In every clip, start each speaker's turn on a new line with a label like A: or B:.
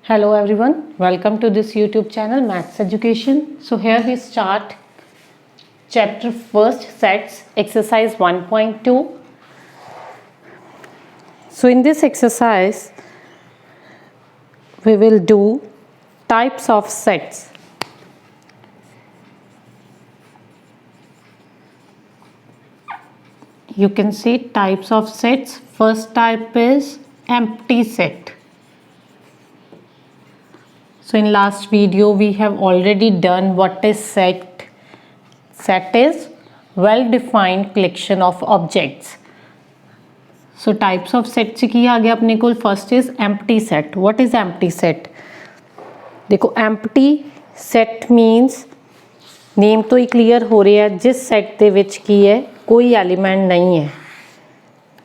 A: Hello everyone, welcome to this YouTube channel Maths Education. So here we start chapter first sets exercise 1.2. So in this exercise we will do types of sets. You can see types of sets. First type is empty set. So in last video we have already done what is set. Set is well defined collection of objects. So types of set से की आ गया अपने को. First is empty set. What is empty set? देखो empty set means name तो ही clear हो रहा है जिस सेट ਦੇ ਵਿੱਚ ਕੀ ਹੈ कोई एलिमेंट नहीं है,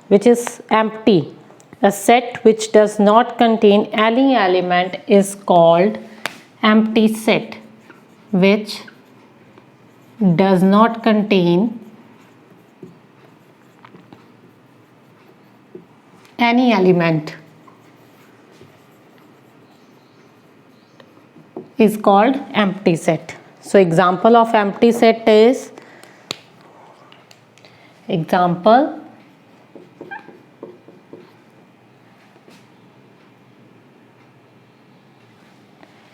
A: which is empty. A set which does not contain any element is called empty set. Which does not contain any element is called empty set. So example of empty set is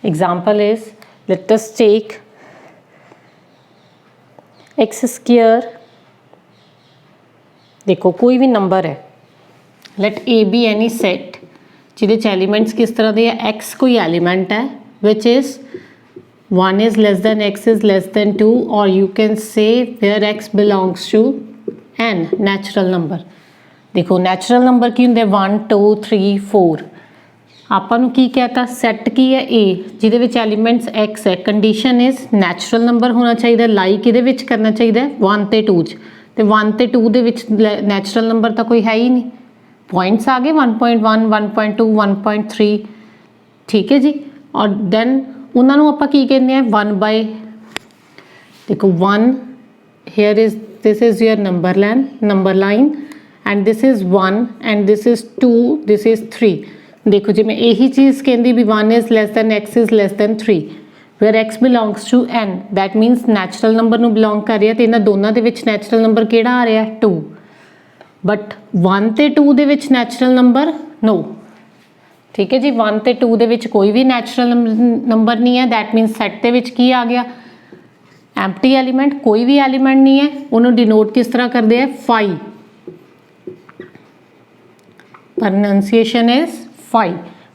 A: Example is, let us take x square. देखो कोई भी number है, let a be any set जिहदे च elements किस तरह दे है, x कोई एलिमेंट है which is 1 is less than x is less than 2, or you can say where x belongs to n, natural number. देखो natural number की होंगे 1 2 3 4. ਆਪਾਂ ਨੂੰ ਕੀ कहता ਸੈੱਟ ਕੀ ਹੈ A ਜਿਹਦੇ ਵਿੱਚ ਐਲੀਮੈਂਟਸ x ਹੈ. ਕੰਡੀਸ਼ਨ ਇਜ਼ ਨੈਚੁਰਲ ਨੰਬਰ ਹੋਣਾ ਚਾਹੀਦਾ. ਲਾਈਕ ਇਹਦੇ ਵਿੱਚ ਕਰਨਾ ਚਾਹੀਦਾ 1 ਤੇ 2 'ਚ, ਤੇ 1 ਤੇ 2 ਦੇ ਵਿੱਚ ਨੈਚੁਰਲ ਨੰਬਰ ਤਾਂ ਕੋਈ ਹੈ ਹੀ ਨਹੀਂ. ਪੁਆਇੰਟਸ ਆ ਗਏ 1.1 1.2 1.3, ਠੀਕ ਹੈ ਜੀ. ਔਰ ਦੈਨ ਉਹਨਾਂ ਨੂੰ ਆਪਾਂ ਕੀ ਕਹਿੰਦੇ ਆ 1 ਬਾਈ, ਦੇਖੋ 1 hair is this is your number line and this is 1 and this is 2 this is 3. देखो जी मैं यही चीज़ कहती भी 1 is less than x is less than 3 where x belongs to n, that means natural number ਨੂੰ belong ਕਰ ਰਿਹਾ, ਤੇ ਇਹਨਾਂ ਦੋਨਾਂ ਦੇ ਵਿੱਚ natural number ਕਿਹੜਾ ਆ ਰਿਹਾ 2, but 1 ਤੇ 2 ਦੇ ਵਿੱਚ natural number no. ਠੀਕ ਹੈ ਜੀ, 1 ਤੇ 2 ਦੇ ਵਿੱਚ ਕੋਈ ਵੀ natural number ਨਹੀਂ ਹੈ. that means set ਦੇ ਵਿੱਚ ਕੀ ਆ ਗਿਆ empty element, कोई भी एलिमेंट नहीं है. उन्होंने डिनोट किस तरह करते हैं phi. pronunciation is phi.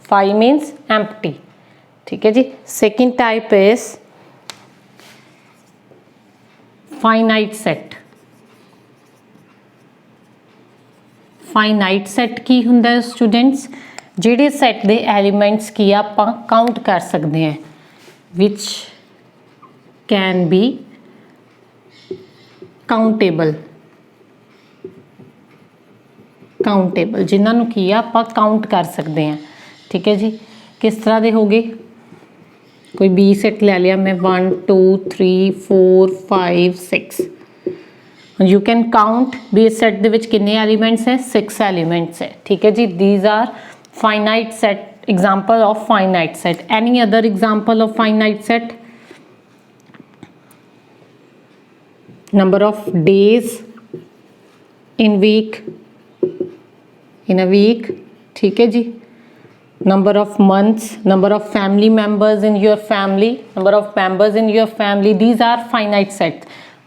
A: phi means empty. ठीक है जी. Second type is finite set. Finite set की हुंदा है स्टूडेंट्स, जिहड़े सेट दे एलिमेंट्स की आपां काउंट कर सकते हैं, विच can be countable जिन्होंने की आप काउंट कर सकते हैं. ठीक है जी. किस तरह के हो गए, कोई बी सेट ले लिया मैं 1 2 3 4 5 6. You can count B set दे विच कितने एलिमेंट्स है 6 एलिमेंट्स है. ठीक है जी. These are finite set, example of finite set. Any other example of finite set? number of days in a week. ठीक है जी. number of months, number of family members in your family, number of members in your family, these are finite sets.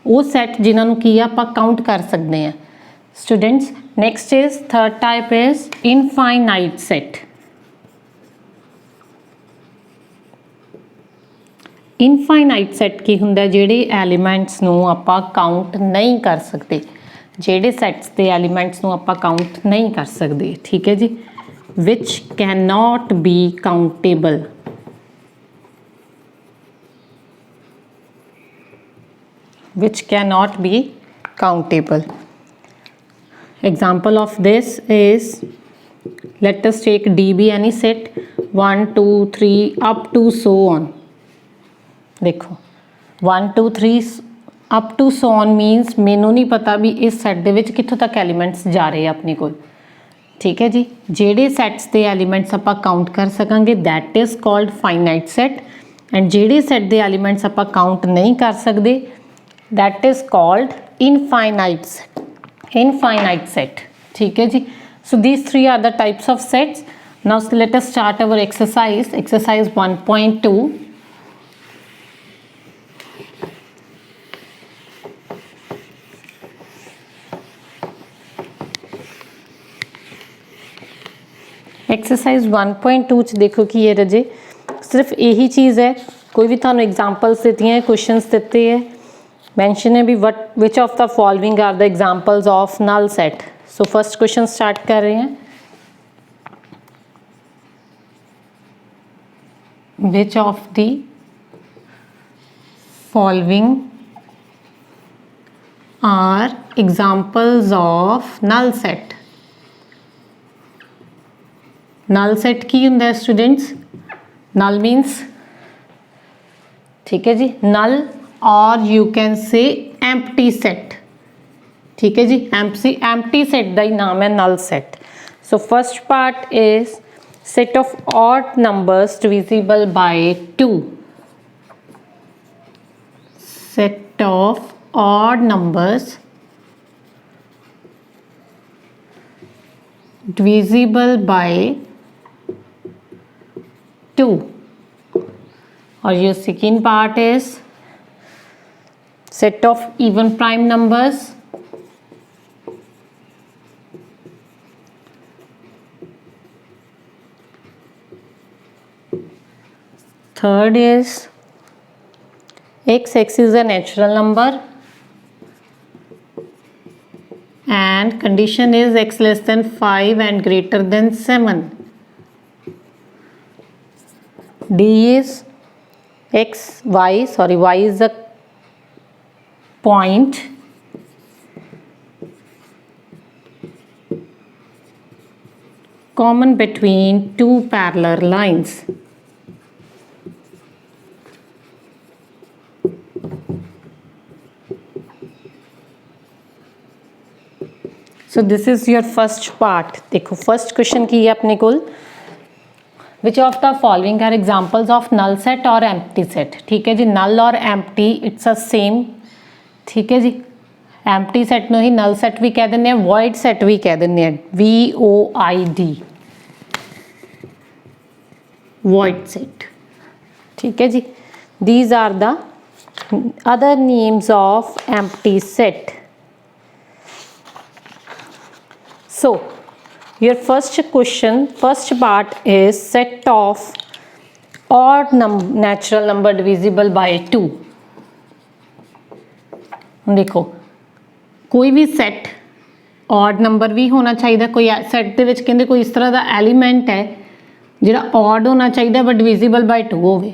A: वो set जिन्होंने की आप count कर सकते हैं students. Next is third type is infinite set. Infinite set की हुंदा जिहड़े एलिमेंट्स नूं आपां काउंट नहीं कर सकते, जिहड़े सैट्स के एलिमेंट्स नूं आपां काउंट नहीं कर सकते. ठीक है जी. Which can not be countable. Which can not be countable. Example of this is, let us take D B any set 1 2 3 up to so on. देखो 1 2 3 up to so on means मैनू नहीं पता भी इस सैट दे विच कित्थों तक elements जा रहे हैं अपने को. ठीक है जी। ਜਿਹੜੇ ਸੈਟਸ ਦੇ ਐਲੀਮੈਂਟਸ ਆਪਾਂ ਕਾਊਂਟ ਕਰ ਸਕਾਂਗੇ that is called finite set, and ਜਿਹੜੇ ਸੈਟ ਦੇ ਐਲੀਮੈਂਟਸ ਆਪਾਂ ਕਾਊਂਟ ਨਹੀਂ ਕਰ ਸਕਦੇ that is called infinite set, infinite set, ठीक है जी। So these three are the types of sets. Now let us start our exercise, exercise 1.2. Exercise 1.2 च देखो कि ये रजे सिर्फ यही चीज़ है, कोई भी थानू एग्जाम्पल्स देती हैं, क्वेश्चंस देते हैं, मैंशन है भी what which of the following are the examples of null set. So first question start कर रहे हैं, which of the following are examples of null set. Null set की होंगे स्टूडेंट्स, नल मीन्स, ठीक है जी, नल और you can say empty set, ठीक है जी। एम्प्टी सेट का ही नाम है null set. So first part is set of odd numbers divisible by 2, set of odd numbers divisible by 2, और your second part is set of even prime numbers third is x is a natural number and condition is x less than 5 and greater than 7. D is y is a point common between two parallel lines. So this is your first part। देखो first question की है अपने को, which of the following are examples of null set और empty set, ठीक है जी। Null और एम्प्टी इट्स अ सेम, ठीक है जी। एम्प्टी सेट में ही नल सेट भी कह दें, वॉइड सेट भी कह दें, VOID, वॉइड सेट, ठीक है जी। These are the other names of empty set. So your first question, first part is set of odd natural number divisible by 2। देखो कोई भी सेट ऑड नंबर भी होना चाहिए, कोई सेट के विच कहंदे कोई इस तरह का एलीमेंट है जिहड़ा ऑड होना चाहिए बट डिविजिबल बाय 2 होवे।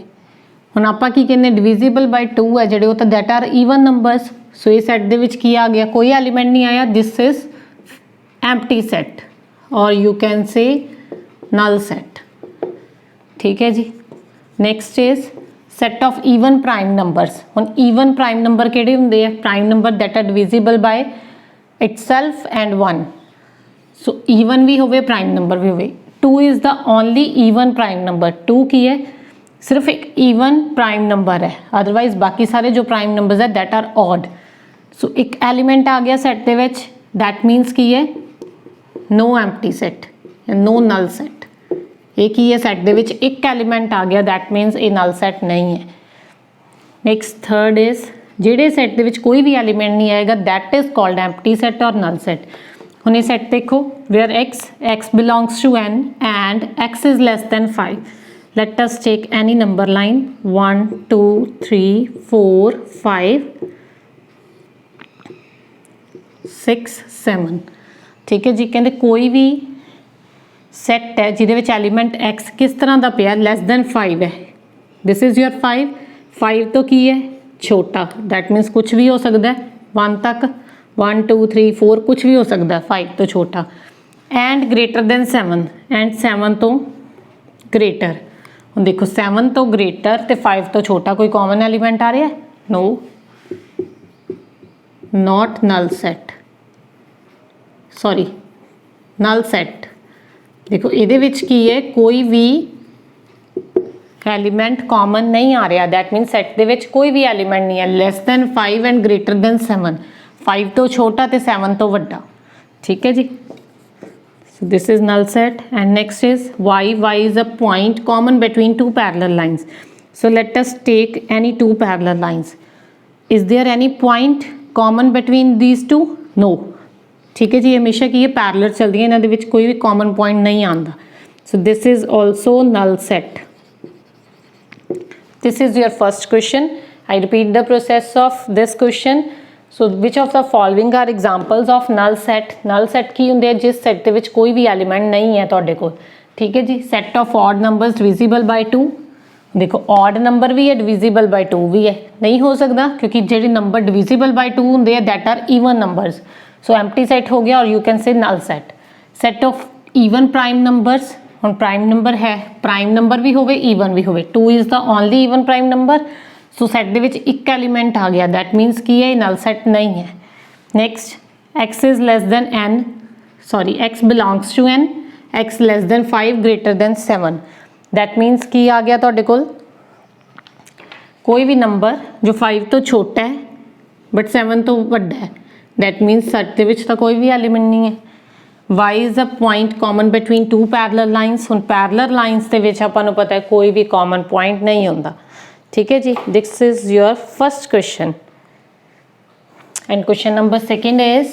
A: हुण आपां की कहने डिविजिबल बाय 2 है जिहड़े, वो तो दैट आर ईवन नंबर्स। सो ये सेट दे विच की आ गया, कोई एलीमेंट नहीं आया, दिस इज एम्प्टी सेट और you can say null set, ठीक है जी। Next is set of even prime numbers. हुण ईवन प्राइम नंबर किहड़े हुंदे आ? Prime number that are divisible by itself and 1। So even भी होवे, प्राइम नंबर भी होवे। 2 is the only even prime number. 2 की है, सिर्फ एक ईवन प्राइम नंबर है, अदरवाइज बाकी सारे जो प्राइम नंबर्स है दैट आर ऑड। सो एक एलीमेंट आ गया सेट दे विच, दैट मीनस की है no empty set, no null set. एक ही है सेट दे विच एक एलीमेंट आ गया, दैट मीनस ये नल सेट नहीं है। नेक्स्ट थर्ड इज जेडे सेट दे विच कोई भी एलीमेंट नहीं आएगा that is called empty set और नल सेट। हुण ये सेट देखो, where x belongs to n and x is less than 5। Let us take any number line 1 2 3 4 5 6 7, ठीक है जी। कहते कोई भी सैट है जिहदे एलीमेंट x किस तरह का पिया, लेस दैन 5 है, दिस इज योर 5 तो की है छोटा, दैट मीनस कुछ भी हो सकता है 1 तक, 1 2 3 4 कुछ भी हो सकता है 5 तो छोटा, एंड ग्रेटर दैन 7 एंड 7 तो ग्रेटर। हम देखो 7 तो ग्रेटर तो 5 तो छोटा, कोई कॉमन एलीमेंट आ रहा है? No, not null set, sorry null set, देखो ਇਹਦੇ ਵਿੱਚ ਕੀ ਹੈ, ਕੋਈ ਵੀ एलिमेंट कॉमन नहीं आ रहा, दैट मीन सैट ਦੇ ਵਿੱਚ ਕੋਈ ਵੀ एलिमेंट नहीं है less than 5 and greater than 7, 5 ਤੋਂ ਛੋਟਾ ਤੇ 7 ਤੋਂ ਵੱਡਾ। ठीक है जी, so this is null set। and next is y is a point common between two parallel lines। so let us take any two parallel lines। is there any point common between these two? no। ठीक है जी, हमेशा की ये parallel चलती है, इन्हां दे विच कोई भी कॉमन पॉइंट नहीं आंदा। so this is also null set। This is your first question। I repeat the process of this question। so which of the following are examples of null set? null set की ਹੁੰਦੇ जिस set ਦੇ ਵਿੱਚ ਕੋਈ ਵੀ element नहीं है ਤੁਹਾਡੇ ਕੋਲ। ठीक है जी, set of odd numbers divisible by 2। देखो odd number भी है, divisible by 2 भी है, नहीं हो सकता क्योंकि ਜਿਹੜੇ number divisible by 2 ਹੁੰਦੇ ਆ that are even numbers। so empty set हो गया और you can say null set। set of even prime numbers, ਹੁਣ प्राइम नंबर है, प्राइम नंबर भी होवे ईवन भी होवे, 2 is the only even prime number. So set दे विच एक एलिमेंट आ गया, दैट मीनस की है नल सैट नहीं है। Next x is less than n, sorry x belongs to n, x less than 5 greater than 7, that means की आ गया तुहाडे कोल कोई भी नंबर जो 5 तो छोटा है बट 7 तो वड्डा है, दैट मीनस सैट दे विच तां कोई भी एलिमेंट नहीं है। y is a point common between two parallel lines। ਹੁਣ parallel lines ਦੇ ਵਿੱਚ ਆਪਾਂ ਨੂੰ ਪਤਾ ਹੈ ਕੋਈ ਵੀ common point नहीं ਹੁੰਦਾ। ठीक है जी, this is your first question। and question number second is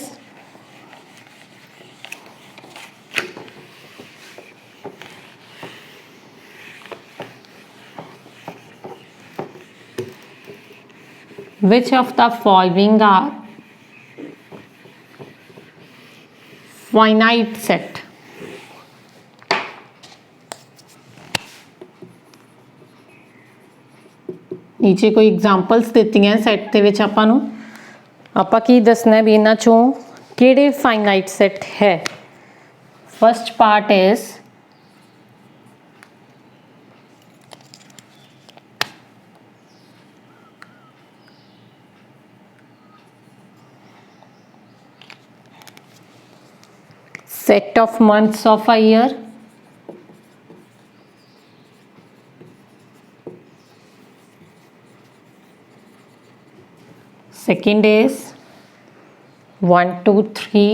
A: which of the following are finite set? नीचे कोई एग्जाम्पल्स देती हैं सैट के विच आपां नूं, आपां की दसना भी इन्हां चों किहड़े फाइनाइट सैट है। First part is set of months of a year, second is 1 2 3,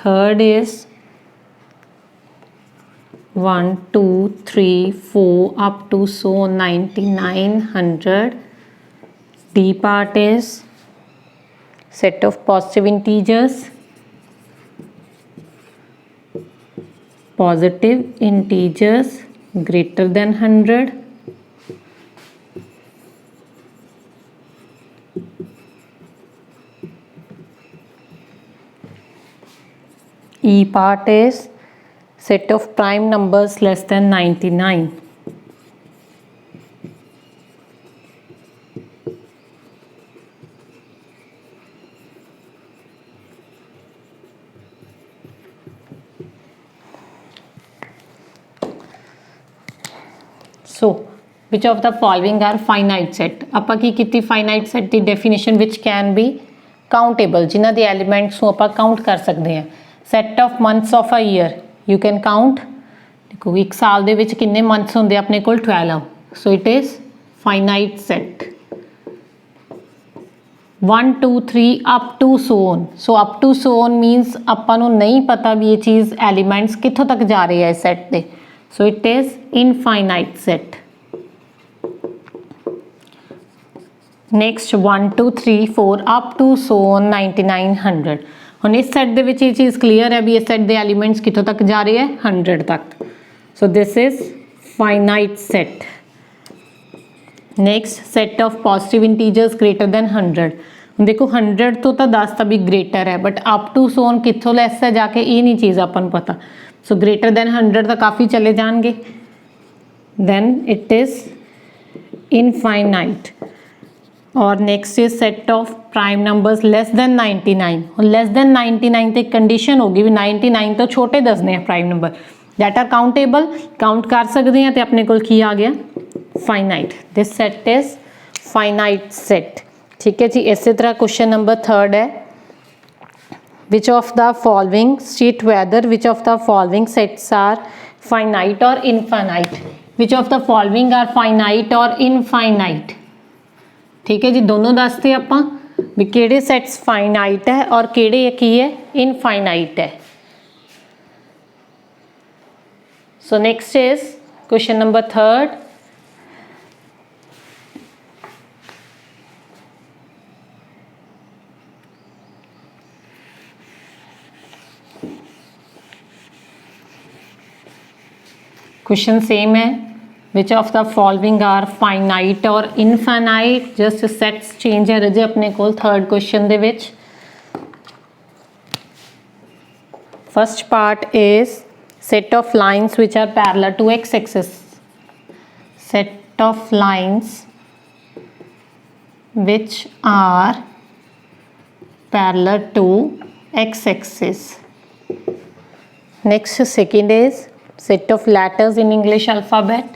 A: third is 1 2 3 4 up to so 99 100, D part is set of positive integers, positive integers greater than 100, E part is set of prime numbers less than 99। So which of the following are finite set. आपां की कीती finite set की definition which can be countable, जिन्हां दे elements नूं आपां count कर सकते हैं। Set of months of a year you can count, देखो एक साल दे विच किन्ने मंथ्स होंदे अपने कोल 12, so it is finite set. 1 2 3 up to so on, so up to so on मीनस आपां नूं नहीं पता भी ये चीज़ एलिमेंट्स कित्थों तक जा रहे हैं सैट दे, so it is infinite set। next 1 2 3 4 up to so on 99 100। ਹੁਣ इस सेट ਦੇ ਵਿੱਚ ਇਹ चीज़ क्लीयर है भी इस सेट ਦੇ एलिमेंट्स कितों तक जा रहे हैं 100 तक, so this is finite set। next set of positive integers greater than 100। ਹੁਣ देखो 100 तो 10 ਤਾਂ भी ग्रेटर है but up to so on कितों लैस है जाके ये नहीं चीज़ अपन ਨੂੰ पता, सो ग्रेटर दैन 100 तो काफ़ी चले जाएंगे, देन इट इज़ इनफाइनाइट। और next is set of prime numbers less than 99। और लेस दैन 99 तो एक कंडीशन होगी भी 99 तो छोटे दसने हैं prime number that are countable, count कर सकते हैं तो अपने को की आ गया finite. This set is finite set. ठीक है जी, इसी तरह क्वेश्चन नंबर थर्ड है which of the following state whether which of the following sets are finite or infinite, which of the following are finite or infinite। ठीक है जी, दोनों दसते आपां भी किहड़े सैट्स फाइनाइट है और किहड़े की है इनफाइनाइट है। So next is question number 3rd। Question same है, which of the following are finite और इनफाइनाइट, जस्ट सैट्स चेंज है रजे अपने को 3rd क्वेश्चन दे विच। First part is set of lines which are parallel to x-axis, set of lines which are parallel to x-axis। next second is set of letters in English alphabet,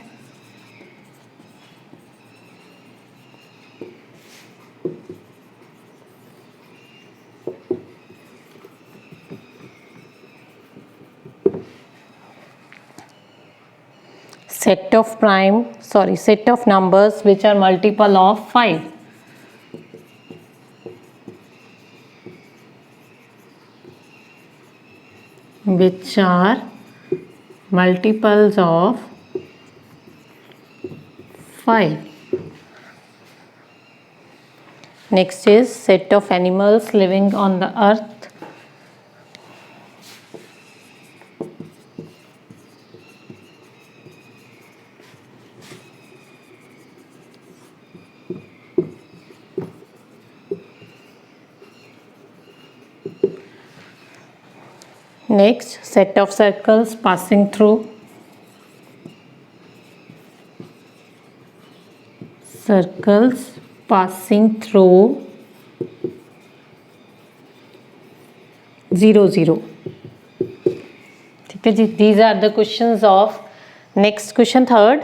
A: set of numbers which are multiple of 5, which are multiples of 5। next is set of animals living on the earth, next set of circles passing through, circles passing through 0 0। ठीक है जी, these are the questions of next question 3rd।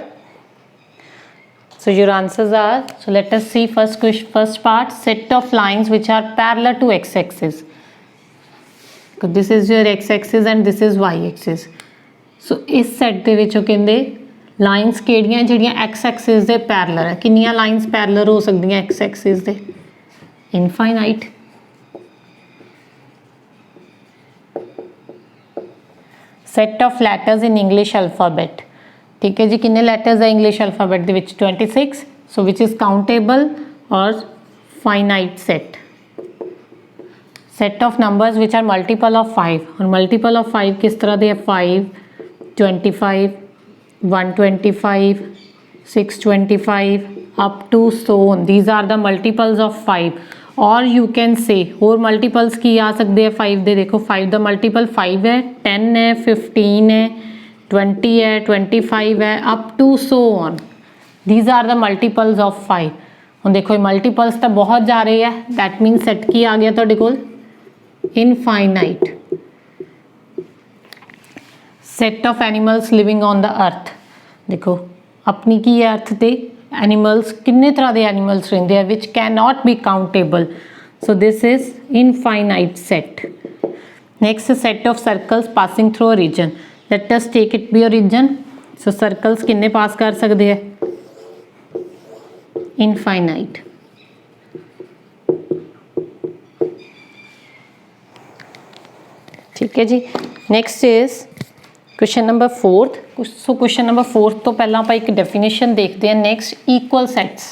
A: so your answers are, so let us see first part, set of lines which are parallel to x-axis। this is your x-axis and this is y-axis। so इस set ਦੇ ਵਿੱਚ ਉਹ ਕਹਿੰਦੇ lines ਕਿਹੜੀਆਂ ਜਿਹੜੀਆਂ x-axis ਦੇ parallel ਹੈ। ਕਿੰਨੀਆਂ ਲਾਈਨਸ ਪੈਰਲਲ ਹੋ ਸਕਦੀਆਂ x-axis ਦੇ? Infinite. set of letters in English alphabet, ठीक है जी, कितने letters है English alphabet ਦੇ ਵਿੱਚ? 26। so which is countable or finite set। set of numbers which are multiple of 5, और multiple of 5 किस तरह दे? 5, 25, 125, 625 up to so on, these are the multiples of 5। और you can say और multiples की आ सकते हैं 5 दे। देखो 5 दा multiple 5 है, 10 है, 15 है, 20 है, 25 है, up to so on, these are the multiples of 5। ਹੁਣ देखो multiples ਤਾਂ बहुत जा रहे हैं, that means set की आ गया ਤੁਹਾਡੇ ਕੋਲ infinite। set of animals living on the earth, देखो अपनी की अर्थ ते एनिमल्स किन्ने तरह के एनिमल्स रहंदे हैं which cannot be countable, so this is infinite set। next set of circles passing through a region, let us take it be a region। so circles किन्ने पास कर सकते हैं? infinite। ठीक है जी, next is question number 4th। So question number 4th तो पहला आप एक डेफिनेशन देखते हैं। Next equal sets,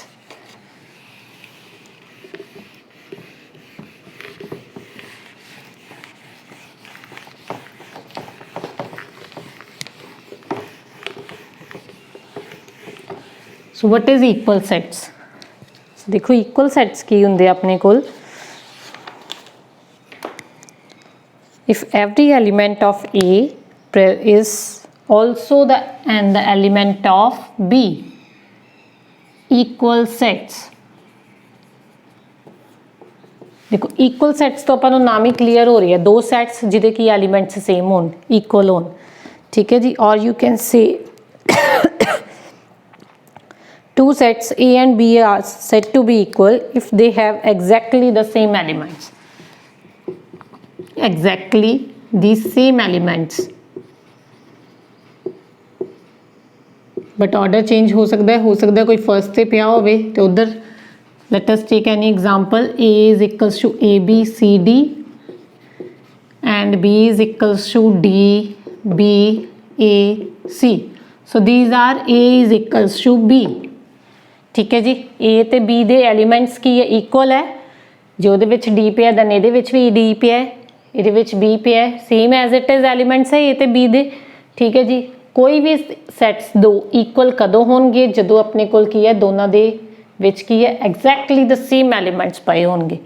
A: so what is equal sets? देखो इक्वल सेट्स की होंगे अपने कोल, if every element of A is also the element of B, equal sets। देखो इक्वल सेट्स तो अपन नाम ही क्लियर हो रही है, दो सेट्स जिदे की एलिमेंट्स सेम होन, इक्वल होन। ठीक है जी, और यू कैन से two sets A and B are said to be equal if they have exactly the same elements। exactly the same elements, but order change हो सकता है कोई first से पिया होवे तो उधर. Let us take any example. A is equals to A B C D and B is equals to D B A C. So these are A is equals to B. ठीक है जी, A ਤੇ B ਦੇ elements ਕੀ ਹੈ, equal ਹੈ. ਜੇ ਉਹਦੇ ਵਿੱਚ D ਪਿਆ ਦੈਨ ਇਹਦੇ ਵਿੱਚ ਵੀ D ਪਿਆ, ਇਹਦੇ ਵਿੱਚ B ਪਿਆ, same as it is elements ਹੈ A ਤੇ B ਦੇ. ਠੀਕ ਹੈ ਜੀ, ਕੋਈ ਵੀ ਸੈਟਸ ਦੋ ਇਕੁਅਲ ਕਦੋਂ ਹੋਣਗੇ, ਜਦੋਂ ਆਪਣੇ ਕੋਲ ਕੀ ਹੈ ਦੋਨਾਂ ਦੇ ਵਿੱਚ ਕੀ ਹੈ ਐਗਜ਼ੈਕਟਲੀ ਦ ਸੇਮ ਐਲੀਮੈਂਟਸ ਪਏ ਹੋਣਗੇ,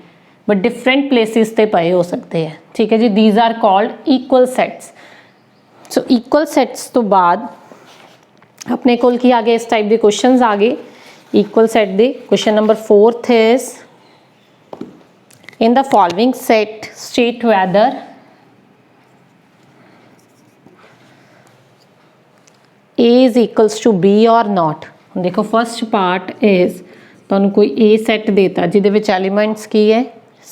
A: ਬਟ ਡਿਫਰੈਂਟ ਪਲੇਸਿਸ ਤੇ ਪਏ ਹੋ ਸਕਦੇ ਹੈ. ਠੀਕ ਹੈ ਜੀ, these R called equal sets. So equal sets ਤੋਂ ਬਾਅਦ ਆਪਣੇ ਕੋਲ ਕੀ ਆ ਗਏ, ਇਸ ਟਾਈਪ ਦੇ ਕੁਐਸਚਨਸ ਆ ਗਏ equal set ਦੇ. question number 4th is in the following set state whether A is equals to B or not. ਹੁਣ ਦੇਖੋ first part is ਤੁਹਾਨੂੰ ਕੋਈ A set ਦੇਤਾ ਜਿਹਦੇ ਵਿੱਚ elements ਕੀ ਹੈ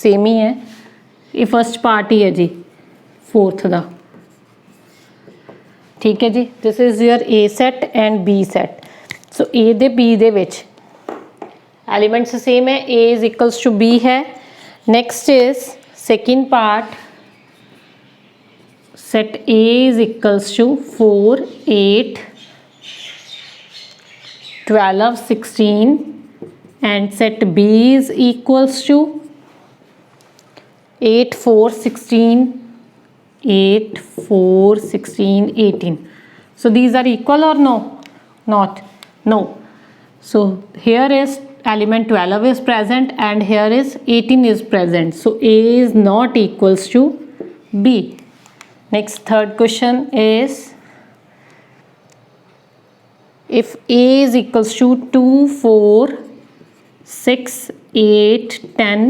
A: ਸੇਮ ਹੀ ਹੈ, ਇਹ first part ਹੀ ਹੈ ਜੀ 4th ਦਾ. ਠੀਕ ਹੈ ਜੀ, this is your A set and B set. So A दे बी दे विच एलिमेंट्स सेम है, A is equals to B है. Next is second part, set A is equals to 4 8 12 16 and set B is equals to 8 4 16 8 4 16 18. So these are equal or no? Not. No. So here is element 12 is present and here is 18 is present. So A is not equals to B. Next third question is if A is equals to 2 4 6 8 10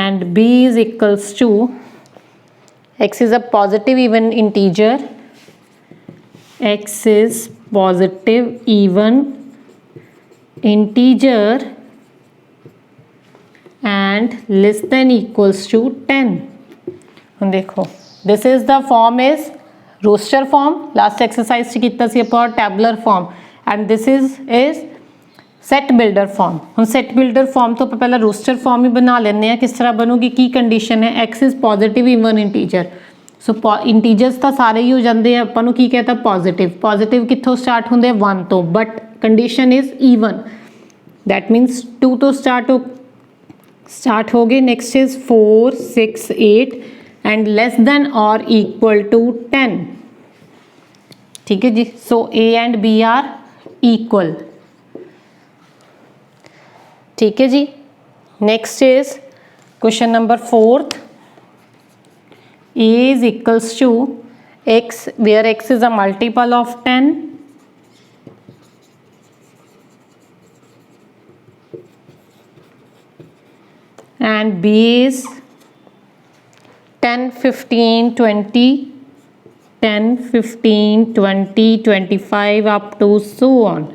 A: and B is equals to, X is a positive even integer, X is positive even integer and less than equals to 10. ਹੁਣ ਦੇਖੋ this is the form is roster form, last exercise 'ਚ ਕੀਤਾ ਸੀ ਆਪਾਂ tabular form, and this is set builder form. ਹੁਣ set builder form ਤੋਂ ਆਪਾਂ ਪਹਿਲਾਂ roster form ਹੀ ਬਣਾ ਲੈਂਦੇ ਆ. ਕਿਸ ਤਰ੍ਹਾਂ ਬਣੂਗੀ, ਕੀ ਕੰਡੀਸ਼ਨ ਹੈ, x is positive even integer. So integers ਤਾਂ ਸਾਰੇ ਹੀ ਹੋ ਜਾਂਦੇ ਆ, ਆਪਾਂ ਨੂੰ ਕੀ ਕਹਤਾ ਪੋਜ਼ਿਟਿਵ ਕਿੱਥੋਂ ਸਟਾਰਟ ਹੁੰਦੇ ਆ 1 ਤੋਂ, but condition is even, that means 2 ਤੋਂ ਸਟਾਰਟ ਹੋ ਗਏ. Next is 4 6 8 and less than or equal to 10. ਠੀਕ ਹੈ ਜੀ, so A and B are equal. ਠੀਕ ਹੈ ਜੀ, next is question number 4th. A is equals to x where x is a multiple of 10 and B is 10 15 20 10 15 20 25 up to so on.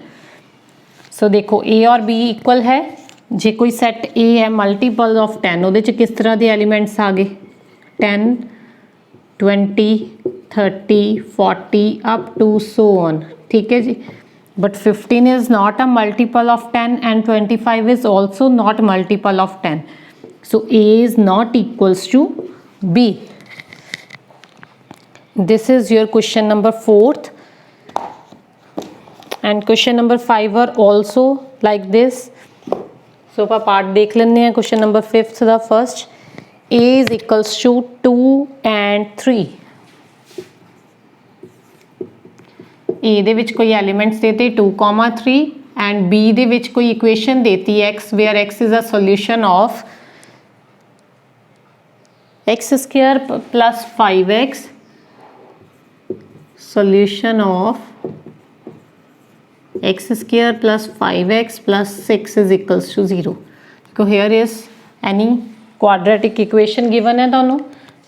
A: So देखो A और B equal है, जे कोई set A है multiple of 10 ਉਹਦੇ ਚ किस तरह ਦੇ एलिमेंट्स आ गए 10 20 30 40 up to so on. ठीक है जी, but 15 is not a multiple of 10 and 25 is also not multiple of 10. So A is not equals to B. This is your question number 4th and question number 5 are also like this. So ਆਪਾਂ part देख लेते हैं. question number 5th the first, A is equals to 2 and 3. A ਦੇ ਵਿੱਚ ਕੋਈ elements ਦੇਤੇ 2, 3 and B ਦੇ ਵਿੱਚ ਕੋਈ ਇਕੁਏਸ਼ਨ ਦੇਤੀ x where x is a solution of x square plus 5x, solution of x square plus 5x plus 6 is equals to 0. So here is any quadratic equation given है ਤੁਹਾਨੂੰ.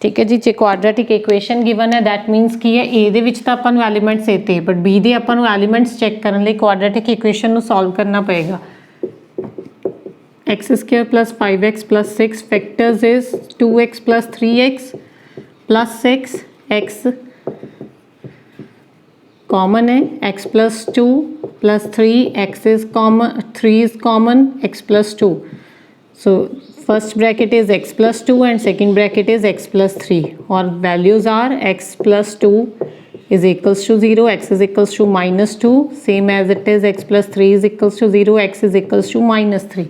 A: ठीक है जी, जे quadratic equation given है that means ਕੀ ਹੈ A ਦੇ ਵਿੱਚ ਤਾਂ ਆਪਾਂ ਨੂੰ ਐਲੀਮੈਂਟਸ ਦੇਤੇ ਬਟ B ਦੇ ਆਪਾਂ ਨੂੰ ਐਲੀਮੈਂਟਸ ਚੈੱਕ ਕਰਨ ਲਈ quadratic equation ਨੂੰ ਸੋਲਵ ਕਰਨਾ ਪਏਗਾ. x square plus 5x plus 6 factors is 2x plus 3x plus 6 x common है x plus 2 plus 3 x is common 3 is common x plus 2 so first bracket is x plus 2 and second bracket is x plus 3 or values are x plus 2 is equals to 0 x is equals to minus 2 same as it is x plus 3 is equals to 0 x is equals to minus 3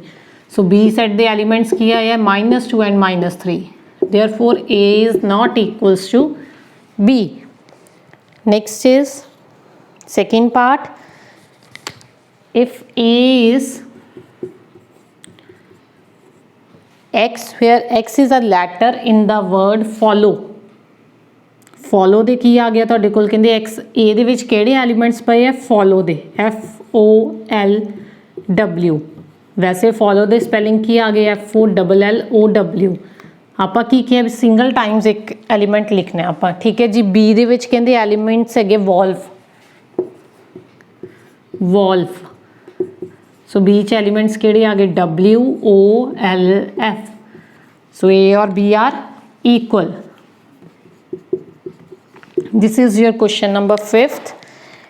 A: so B set the elements किया है minus 2 and minus 3 therefore A is not equals to B. Next is second part. If A is x where x is a letter in the word follow follow ਦੇ ਕੀ ਆ ਗਿਆ ਤੁਹਾਡੇ ਕੋਲ ਕਹਿੰਦੇ x A ਦੇ ਵਿੱਚ ਕਿਹੜੇ ਐਲੀਮੈਂਟਸ ਪਏ ਆ follow ਦੇ FOLW ਵੈਸੇ follow ਦੇ ਸਪੈਲਿੰਗ ਕੀ ਆ ਗਿਆ FOLLOW ਆਪਾਂ ਕੀ ਕਿਹਾ ਵੀ ਸਿੰਗਲ ਟਾਈਮਸ ਇੱਕ ਐਲੀਮੈਂਟ ਲਿਖਣਾ ਆਪਾਂ ਠੀਕ ਹੈ ਜੀ B ਦੇ ਵਿੱਚ ਕਹਿੰਦੇ ਐਲੀਮੈਂਟਸ ਹੈਗੇ ਵੋਲਫ सो B च एलिमेंट्स केड़े आ गए WOLF सो A और B are equal. This is your question number 5th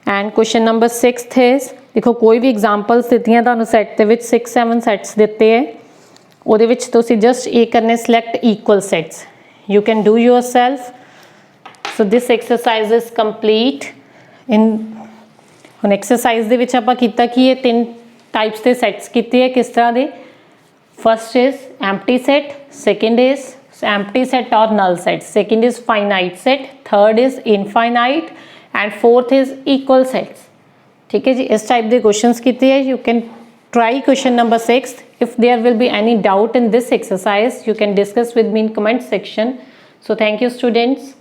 A: and question number 6th is देखो कोई भी एग्जाम्पल्स दित्ती हैं तुहानूं सैट दे विच 6-7 सैट्स दिते है ਉਹਦੇ ਵਿੱਚ ਤੁਸੀਂ जस्ट ए करने select equal sets you can do yourself. so this exercise is complete in ਹੁਣ एक्सरसाइज ਦੇ ਵਿੱਚ ਆਪਾਂ ਕੀਤਾ ਕਿ ਇਹ 3 टाइप्स के सैट्स किए है किस तरह के first is empty set second is empty set और null set second is finite set third is infinite and fourth is equal sets ठीक है जी. इस टाइप के क्वेश्चंस किए है. You can try question number 6. If there will be any doubt in this exercise you can discuss with me in comment section. So thank you students.